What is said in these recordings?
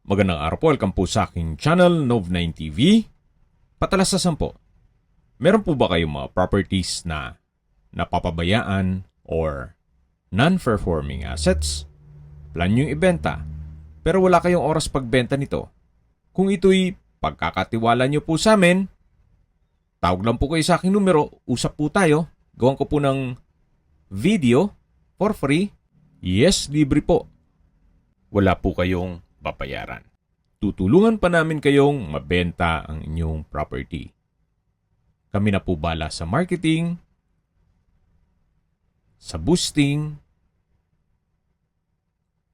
Magandang araw po, welcome po sa aking channel, Nov9 TV. Patalasasan po, meron po ba kayong mga properties na napapabayaan or non-performing assets? Plan nyo ibenta, pero wala kayong oras pagbenta nito. Kung ito'y pagkakatiwala nyo po sa amin, tawag lang po kayo sa aking numero, usap po tayo, gawan ko po ng video for free. Yes, libre po. Wala po kayong babayaran. Tutulungan pa namin kayong mabenta ang inyong property. Kami na po bala sa marketing, sa boosting,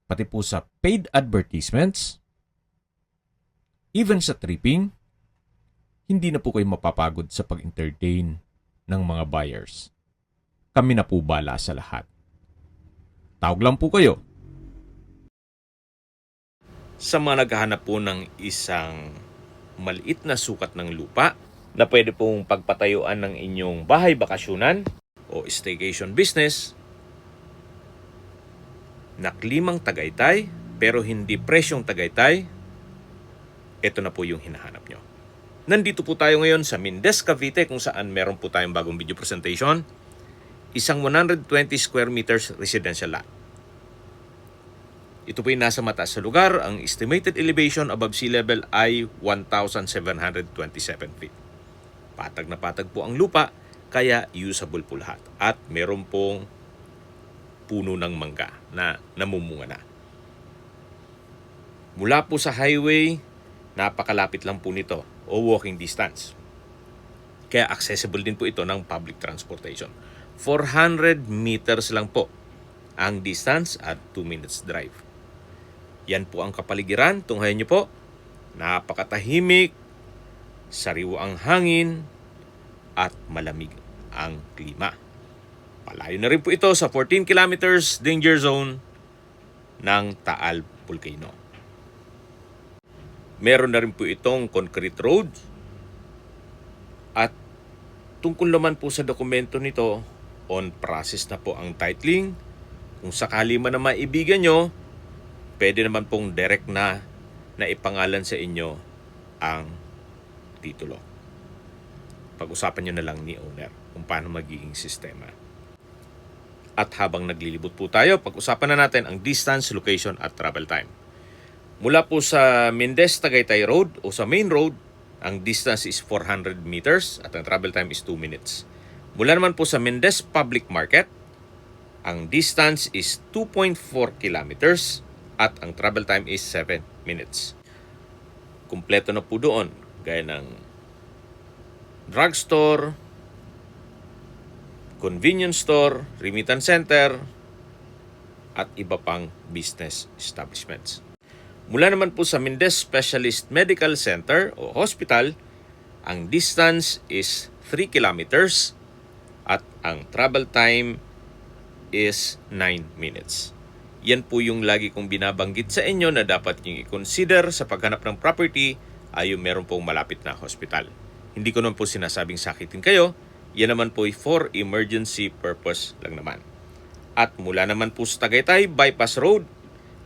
pati po sa paid advertisements, even sa tripping. Hindi na po kayo mapapagod sa pag-entertain ng mga buyers. Kami na po bala sa lahat. Tawag lang po kayo. Sa mga naghahanap po ng isang maliit na sukat ng lupa na pwede pong pagpatayuan ng inyong bahay bakasyunan o staycation business na klimang Tagaytay pero hindi presyong Tagaytay, ito na po yung hinahanap nyo. Nandito po tayo ngayon sa Mindez, Cavite kung saan meron po tayong bagong video presentation. Isang 120 square meters residential lot. Ito po ay nasa mataas sa lugar. Ang estimated elevation above sea level ay 1,727 feet. Patag na patag po ang lupa, kaya usable po lahat. At meron pong puno ng mangga na namumunga na. Mula po sa highway, napakalapit lang po nito o walking distance. Kaya accessible din po ito ng public transportation. 400 meters lang po ang distance at 2 minutes drive. Yan po ang kapaligiran. Tunghayan nyo po. Napakatahimik, sariwa ang hangin, at malamig ang klima. Palayo na rin po ito sa 14 kilometers danger zone ng Taal Volcano. Meron na rin po itong concrete road. At tungkol naman po sa dokumento nito, on process na po ang titling. Kung sakali man na maibigan nyo, pwede naman pong direct na ipangalan sa inyo ang titulo. Pag-usapan nyo na lang ni owner kung paano magiging sistema. At habang naglilibot po tayo, pag-usapan na natin ang distance, location at travel time. Mula po sa Mindez Tagaytay Road o sa main road, ang distance is 400 meters at ang travel time is 2 minutes. Mula naman po sa Mindez Public Market, ang distance is 2.4 kilometers at ang travel time is 7 minutes. Kumpleto na po doon, gaya ng drugstore, convenience store, remittance center, at iba pang business establishments. Mula naman po sa Mindez Specialist Medical Center o Hospital, ang distance is 3 kilometers at ang travel time is 9 minutes. Yan po yung lagi kong binabanggit sa inyo na dapat nyo i-consider sa paghanap ng property ay yung meron pong malapit na hospital. Hindi ko naman po sinasabing sakitin kayo. Yan naman po ay for emergency purpose lang naman. At mula naman po sa Tagaytay Bypass Road,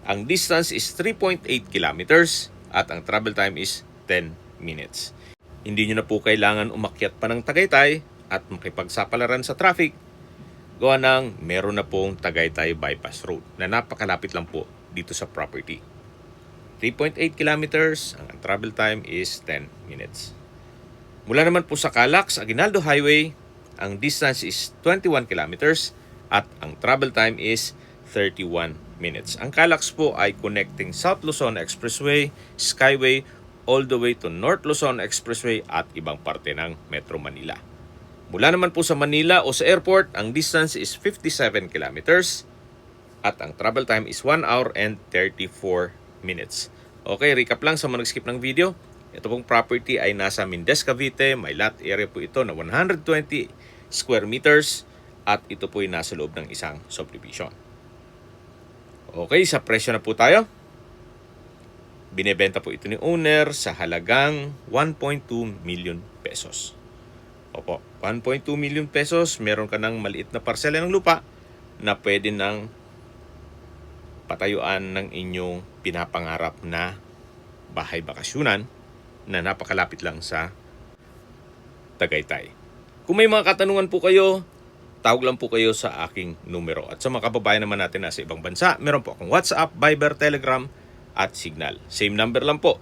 ang distance is 3.8 kilometers at ang travel time is 10 minutes. Hindi nyo na po kailangan umakyat pa ng Tagaytay at makipagsapalaran sa traffic. Gawa ng meron na pong Tagaytay Bypass Road na napakalapit lang po dito sa property. 3.8 kilometers, ang travel time is 10 minutes. Mula naman po sa Calax, Aguinaldo Highway, ang distance is 21 kilometers at ang travel time is 31 minutes. Ang Calax po ay connecting South Luzon Expressway, Skyway, all the way to North Luzon Expressway at ibang parte ng Metro Manila. Mula naman po sa Manila o sa airport, ang distance is 57 kilometers at ang travel time is 1 hour and 34 minutes. Okay, recap lang sa mga nag-skip ng video. Ito pong property ay nasa Mindez, Cavite. May lot area po ito na 120 square meters at ito po ay nasa loob ng isang subdivision. Okay, sa presyo na po tayo. Binebenta po ito ni owner sa halagang 1.2 million pesos. Opo, 1.2 million pesos, meron ka ng maliit na parsela ng lupa na pwede nang patayuan ng inyong pinapangarap na bahay bakasyunan na napakalapit lang sa Tagaytay. Kung may mga katanungan po kayo, tawag lang po kayo sa aking numero. At sa mga kababayan naman natin na sa ibang bansa, meron po akong WhatsApp, Viber, Telegram, at Signal. Same number lang po,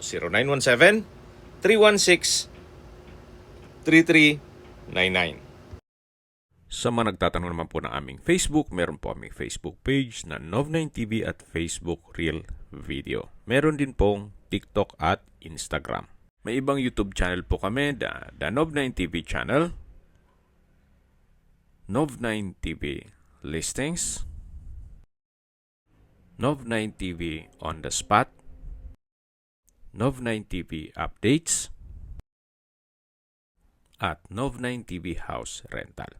0917-316-3399. Sa mga nagtatanong naman po ng aming Facebook, meron po aming Facebook page na Nov9TV at Facebook Real Video. Meron din pong TikTok at Instagram. May ibang YouTube channel po kami, the Nov9TV channel, Nov9TV Listings, Nov9TV On The Spot, Nov9TV Updates, at Nov9TV House Rental.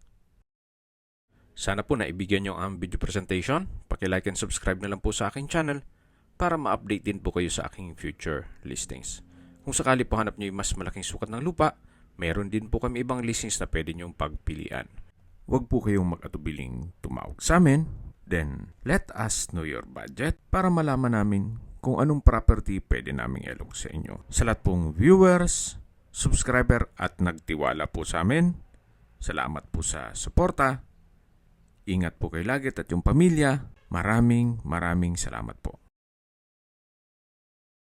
Sana po naibigyan nyo ang video presentation. Paki-like and subscribe na lang po sa aking channel para ma-update din po kayo sa aking future listings. Kung sakali po hanap nyo yung mas malaking sukat ng lupa, meron din po kami ibang listings na pwede nyong pagpilian. Huwag po kayong mag-atubiling tumawag sa amin. Then, let us know your budget para malaman namin kung anong property pwede naming ilog sa inyo. Sa lahat pong viewers, subscriber at nagtiwala po sa amin, salamat po sa suporta. Ingat po kayo lagi at yung pamilya. Maraming salamat po.